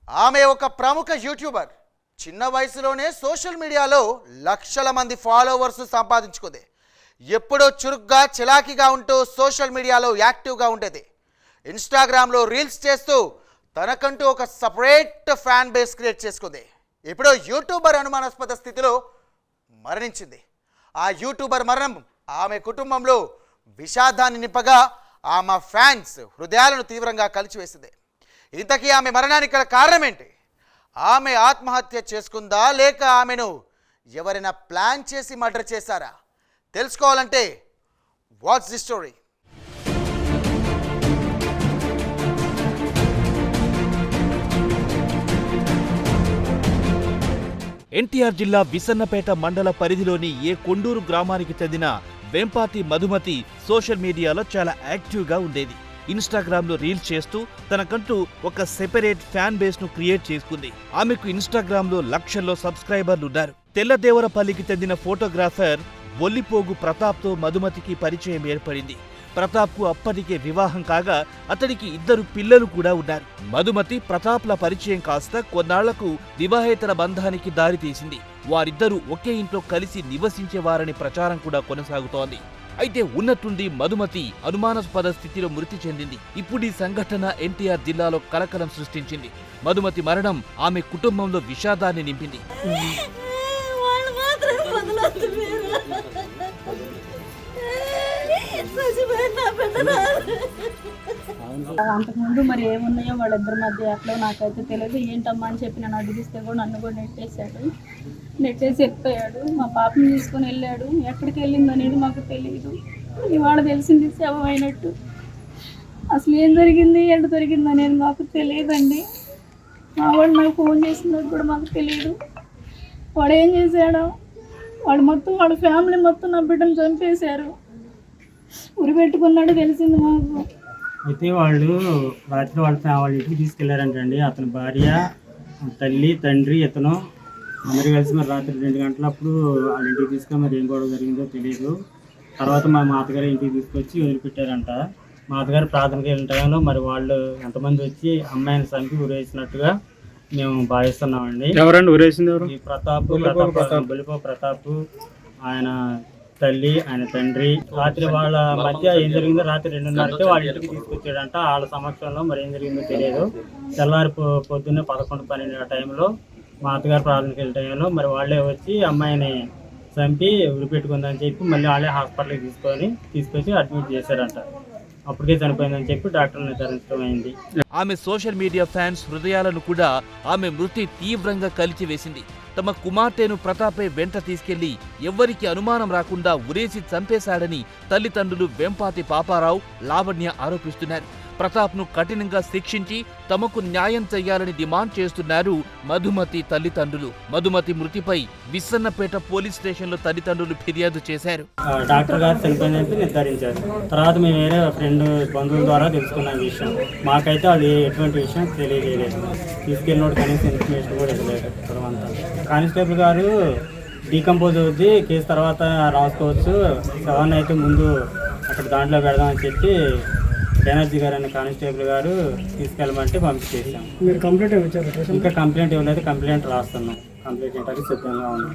ఆమె ఒక ప్రముఖ యూట్యూబర్. చిన్న వయసులోనే సోషల్ మీడియాలో లక్షల మంది ఫాలోవర్స్ సంపాదించుకుంది. ఎప్పుడో చురుగ్గా చిలాకీగా ఉంటూ సోషల్ మీడియాలో యాక్టివ్గా ఉండేది. ఇన్స్టాగ్రామ్లో రీల్స్ చేస్తూ తనకంటూ ఒక సపరేట్ ఫ్యాన్ బేస్ క్రియేట్ చేసుకుంది. ఇప్పుడు యూట్యూబర్ అనుమానాస్పద స్థితిలో మరణించింది. ఆ యూట్యూబర్ మరణం ఆమె కుటుంబంలో విషాదాన్ని నింపగా ఆమె ఫ్యాన్స్ హృదయాలను తీవ్రంగా కలిచివేసింది. ఇంతకీ ఆమె మరణానికి గల కారణం ఏంటి? ఆమె ఆత్మహత్య చేసుకుందా లేక ఆమెను ఎవరైనా ప్లాన్ చేసి మర్డర్ చేశారా? తెలుసుకోవాలంటే వాట్స్ ది స్టోరీ. ఎన్టీఆర్ జిల్లా విసన్నపేట మండల పరిధిలోని ఏ కొండూరు గ్రామానికి చెందిన వేంపాతి మధుమతి సోషల్ మీడియాలో చాలా యాక్టివ్గా ఉండేది. ఇన్స్టాగ్రామ్లో రీల్స్ చేస్తూ తనకంటూ ఒక సెపరేట్ ఫ్యాన్ బేస్ను క్రియేట్ చేసుకుంది. ఆమెకు ఇన్స్టాగ్రామ్లో లక్షల్లో సబ్స్క్రైబర్లు ఉన్నారు. తెల్లదేవరపల్లికి చెందిన ఫోటోగ్రాఫర్ బొల్లిపోగు ప్రతాప్తో మధుమతికి పరిచయం ఏర్పడింది. ప్రతాప్కు అప్పటికే వివాహం కాగా అతడికి 2 పిల్లలు కూడా ఉన్నారు. మధుమతి ప్రతాప్ల పరిచయం కాస్త కొన్నాళ్లకు వివాహేతర బంధానికి దారితీసింది. వారిద్దరూ ఒకే ఇంట్లో కలిసి నివసించేవారని ప్రచారం కూడా కొనసాగుతోంది. అయితే ఉన్నట్టుండి మధుమతి అనుమానాస్పద స్థితిలో మృతి చెందింది. ఇప్పుడు ఈ సంఘటన ఎన్టీఆర్ జిల్లాలో కలకలం సృష్టించింది. మధుమతి మరణం ఆమె కుటుంబంలో విషాదాన్ని నింపింది. అంతకుముందు మరి ఏమున్నాయో వాళ్ళిద్దరి మధ్య ఎట్లా నాకైతే తెలియదు. ఏంటమ్మా అని చెప్పి నన్ను అడిగిస్తే కూడా నన్ను కూడా నెట్టేసి వెళ్ళిపోయాడు. మా పాపని తీసుకొని వెళ్ళాడు. ఎక్కడికి వెళ్ళింది అనేది మాకు తెలియదు. ఇవాళ తెలిసింది శవం అయినట్టు. అసలు ఏం జరిగింది ఎక్కడ దొరికింది అనేది మాకు తెలియదండి. మా వాడు నాకు ఫోన్ చేసినట్టు కూడా మాకు తెలియదు. వాడు ఏం చేశాడో వాడు మొత్తం వాళ్ళ ఫ్యామిలీ మొత్తం నా బిడ్డను చంపేశారు. ఉరి పెట్టుకున్నాడు తెలిసింది మాకు. అయితే వాళ్ళు రాత్రి వాళ్ళ ఇంటికి తీసుకెళ్లారంటండి. అతని భార్య, తల్లి, తండ్రి, ఇతను అందరూ కలిసి మరి రాత్రి 2 గంటలప్పుడు వాళ్ళ ఇంటికి తీసుకొని మరి ఏం గొడవ జరిగిందో తెలియదు. తర్వాత మా మాతగారి ఇంటికి తీసుకొచ్చి వదిలిపెట్టారంట. మాతగారు ప్రాథమిక వెళ్ళిన టైంలో మరి వాళ్ళు ఎంతమంది వచ్చి అమ్మాయిని చంపి ఊరేసినట్టుగా మేము భావిస్తున్నామండి. ఎవరండి ఊరేసింది? ఎవరు? ఈ బొల్లిపో ప్రతాప్, ఆయన తల్లి, ఆయన తండ్రి. రాత్రి వాళ్ళ మధ్య ఏం జరిగిందో రాత్రి 2:30కి వాళ్ళ ఇంటికి తీసుకొచ్చాడంట. వాళ్ళ సమక్షంలో మరి ఏం జరిగిందో తెలియదు. తెల్లారి పొద్దున్నే 11-12 టైంలో మా అత్తగారు ప్రాథమిక వెళ్ళే టైంలో మరి వాళ్ళే వచ్చి అమ్మాయిని చంపి ఉరిపెట్టుకుందని చెప్పి మళ్ళీ వాళ్ళే హాస్పిటల్కి తీసుకొచ్చి అడ్మిట్ చేశారంట. అప్పటికే చనిపోయిందని చెప్పి డాక్టర్ నిర్ధారించడమైంది. ఆమె సోషల్ మీడియా ఫ్యాన్స్ హృదయాలను కూడా ఆమె మృతి తీవ్రంగా కలిచివేసింది. తమ కుమార్తెను ప్రతాపే వెంట తీసుకెళ్లి ఎవ్వరికి అనుమానం రాకుండా ఉరేసి చంపేశాడని తల్లిదండ్రులు వేంపాతి పాపారావు, లావణ్య ఆరోపిస్తున్నారు. ప్రతాప్ను కఠినంగా శిక్షించి తమకు న్యాయం చేయాలని డిమాండ్ చేస్తున్నారు మధుమతి తల్లిదండ్రులు. మధుమతి మృతిపై విసన్నపేట పోలీస్ స్టేషన్లో తల్లిదండ్రులు ఫిర్యాదు చేశారు. డాక్టర్ గారు చనిపోయిందని నిర్ధారించారు. తర్వాత మేము వేరే ఫ్రెండ్ బంధువుల ద్వారా తెలుసుకున్న విషయం. మాకైతే అది ఎటువంటి విషయం తెలియజేయలేదు. తీసుకెళ్ళినోడు కనీసం ఇన్ఫర్మేషన్ కూడా ఇవ్వలేదు. తర్వాత కానిస్టేబుల్ గారు డీకంపోజ్ అవుద్ది, కేసు తర్వాత రాసుకోవచ్చు, శవాన్ని అయితే ముందు అక్కడ దాంట్లో పెడదామని చెప్పి బెనర్జీ గారు అనే కానిస్టేబుల్ గారు తీసుకెళ్ళమంటే పంపించేసాం. మీరు కంప్లైంట్ ఇచ్చారు? ఇంకా కంప్లైంట్ ఇవ్వలేదు. కంప్లైంట్ రాస్తున్నాం. కంప్లైంట్ ఇవ్వడానికి సిద్ధంగా ఉన్నాం.